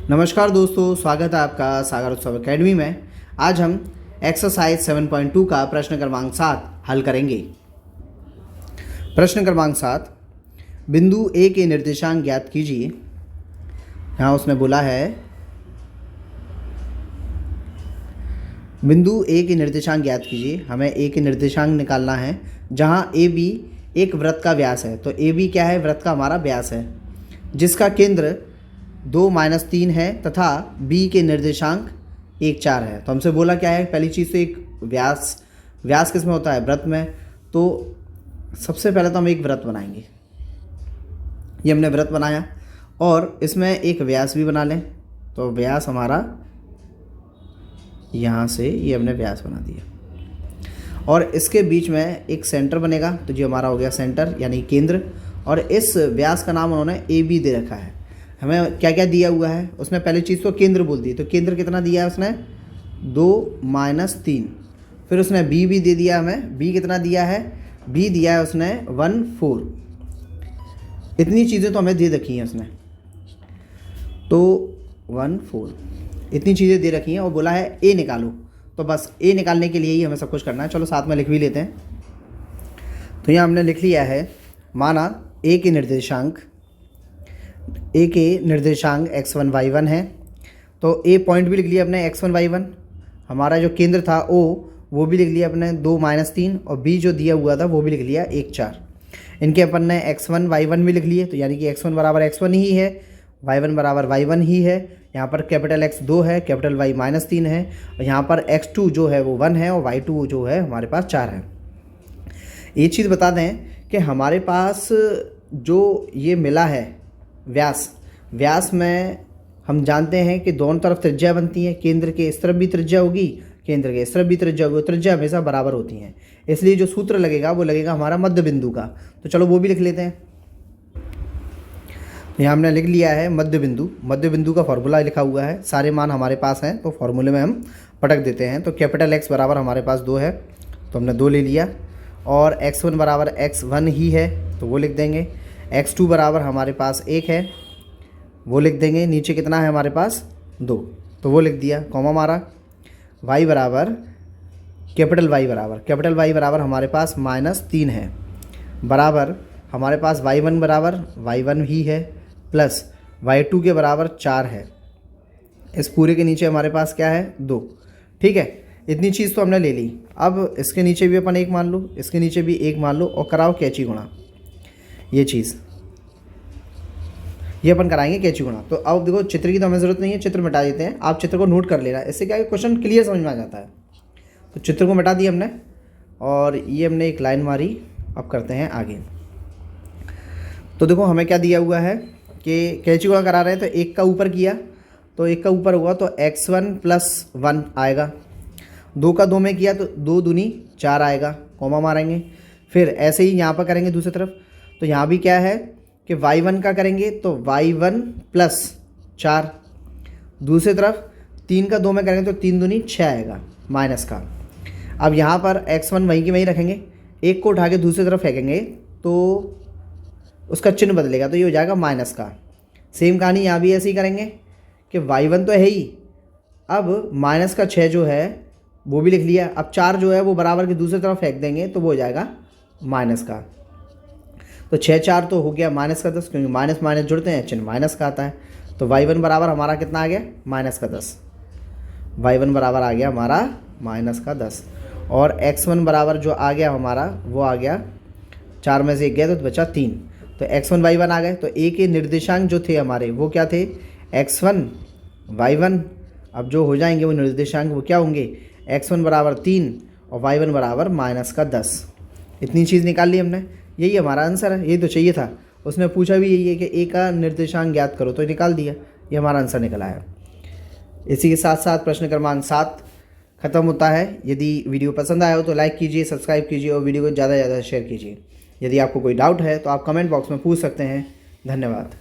नमस्कार दोस्तों, स्वागत है आपका सागर उत्सव अकेडमी में। आज हम एक्सरसाइज 7.2 का प्रश्न क्रमांक 7 हल करेंगे। प्रश्न क्रमांक 7, बिंदु ए के निर्देशांक ज्ञात कीजिए। यहाँ उसने बोला है बिंदु ए के निर्देशांक ज्ञात कीजिए। हमें ए के निर्देशांक निकालना है, जहाँ ए बी एक वृत्त का व्यास है। तो ए बी क्या है? वृत्त का हमारा व्यास है, जिसका केंद्र 2-3 है तथा बी के निर्देशांक 1-4 है। तो हमसे बोला क्या है? पहली चीज़ तो एक व्यास किस में होता है? वृत्त में। तो सबसे पहले तो हम एक वृत्त बनाएंगे। ये हमने वृत्त बनाया और इसमें एक व्यास भी बना लें। तो व्यास हमारा यहाँ से ये हमने व्यास बना दिया और इसके बीच में एक सेंटर बनेगा। तो जो हमारा हो गया सेंटर यानी केंद्र, और इस व्यास का नाम उन्होंने ए बी दे रखा है। हमें क्या क्या दिया हुआ है? उसने पहली चीज़ तो केंद्र बोल दी। तो केंद्र कितना दिया है उसने? 2-3। फिर उसने बी भी दे दिया हमें। बी कितना दिया है? बी दिया है उसने 1-4। इतनी चीज़ें तो हमें दे रखी हैं उसने। तो 1-4 इतनी चीज़ें दे रखी हैं और बोला है ए निकालो। तो बस ए निकालने के लिए ही हमें सब कुछ करना है। चलो साथ में लिख भी लेते हैं। तो यहाँ हमने लिख लिया है, माना ए के निर्देशांक x1 y1 है। तो ए पॉइंट भी लिख लिया अपने x1 y1। हमारा जो केंद्र था ओ, वो भी लिख लिया अपने 2-3, और बी जो दिया हुआ था वो भी लिख लिया 1-4। इनके अपन ने x1 y1 भी लिख लिए। तो यानी कि x1 बराबर x1 ही है, y1 बराबर y1 ही है। यहाँ पर कैपिटल X 2 है, कैपिटल Y -3 है, और यहाँ पर x2 जो है वो 1 है और y2 जो है हमारे पास 4 है। ये चीज़ बता दें कि हमारे पास जो ये मिला है व्यास में हम जानते हैं कि दोनों तरफ त्रिज्या बनती है। केंद्र के इस तरफ भी त्रिज्या होगी, केंद्र के इस तरफ भी त्रिज्या होगी। त्रिज्या हमेशा बराबर होती हैं, इसलिए जो सूत्र लगेगा वो लगेगा हमारा मध्य बिंदु का। तो चलो वो भी लिख लेते हैं। यहाँ हमने लिख लिया है मध्य बिंदु का फॉर्मूला लिखा हुआ है। सारे मान हमारे पास हैं, तो फॉर्मूले में हम पटक देते हैं। तो कैपिटल X बराबर हमारे पास 2 है, तो हमने 2 ले लिया। और x1 बराबर x1 ही है, तो वो लिख देंगे। x2 बराबर हमारे पास 1 है, वो लिख देंगे। नीचे कितना है हमारे पास? 2, तो वो लिख दिया। कॉमा मारा। y बराबर कैपिटल Y बराबर हमारे पास -3 है, बराबर हमारे पास y1 बराबर y1 ही है, प्लस y2 के बराबर 4 है। इस पूरे के नीचे हमारे पास क्या है? 2। ठीक है, इतनी चीज़ तो हमने ले ली। अब इसके नीचे भी अपन 1 मान लो, इसके नीचे भी 1 मान लो, और कराओ कैंची गुणा। ये चीज़ ये अपन कराएंगे कैंची गुणा। तो अब देखो, चित्र की तो हमें ज़रूरत नहीं है, चित्र मिटा देते हैं। आप चित्र को नोट कर लेना, इससे क्या है क्वेश्चन क्लियर समझ में आ जाता है। तो चित्र को मिटा दिया हमने और ये हमने एक लाइन मारी। अब करते हैं आगे। तो देखो हमें क्या दिया हुआ है कि कैंची गुणा करा रहे हैं। तो 1 का ऊपर किया, तो 1 का ऊपर हुआ तो x1 + 1 आएगा। 2 का 2 में किया तो 2 दूनी 4 आएगा, कॉमा मारेंगे। फिर ऐसे ही यहाँ पर करेंगे दूसरी तरफ। तो यहाँ भी क्या है कि y1 का करेंगे तो y1 + 4। दूसरी तरफ 3 का 2 में करेंगे तो 3 दूनी 6 आएगा माइनस का। अब यहाँ पर x1 वहीं की वहीं रखेंगे, 1 को उठा के दूसरी तरफ फेंकेंगे तो उसका चिन्ह बदलेगा, तो ये हो जाएगा माइनस का। सेम कहानी यहाँ भी ऐसे ही करेंगे कि y1 तो है ही, अब माइनस का 6 जो है वो भी लिख लिया। अब 4 जो है वो बराबर की दूसरी तरफ फेंक देंगे तो वो हो जाएगा माइनस का। तो 6-4 तो हो गया -10, क्योंकि माइनस माइनस जुड़ते हैं, चिन्ह माइनस का आता है। तो y1 बराबर हमारा कितना आ गया? -10। y1 बराबर आ गया हमारा -10, और x1 बराबर जो आ गया हमारा वो आ गया 4 में से 1 गया तो बचा 3। तो x1 y1 आ गए। तो ए के निर्देशांक जो थे हमारे वो क्या थे? x1 y1। अब जो हो जाएंगे वो निर्देशांक वो क्या होंगे? x1 बराबर 3 और y1 बराबर -10। इतनी चीज़ निकाल ली हमने। यही हमारा आंसर है, यही तो चाहिए था। उसने पूछा भी यही है कि ए का निर्देशांक ज्ञात करो, तो निकाल दिया। ये हमारा आंसर निकला है। इसी के साथ साथ प्रश्न क्रमांक 7 खत्म होता है। यदि वीडियो पसंद आया हो तो लाइक कीजिए, सब्सक्राइब कीजिए और वीडियो को ज़्यादा से ज़्यादा शेयर कीजिए। यदि आपको कोई डाउट है तो आप कमेंट बॉक्स में पूछ सकते हैं। धन्यवाद।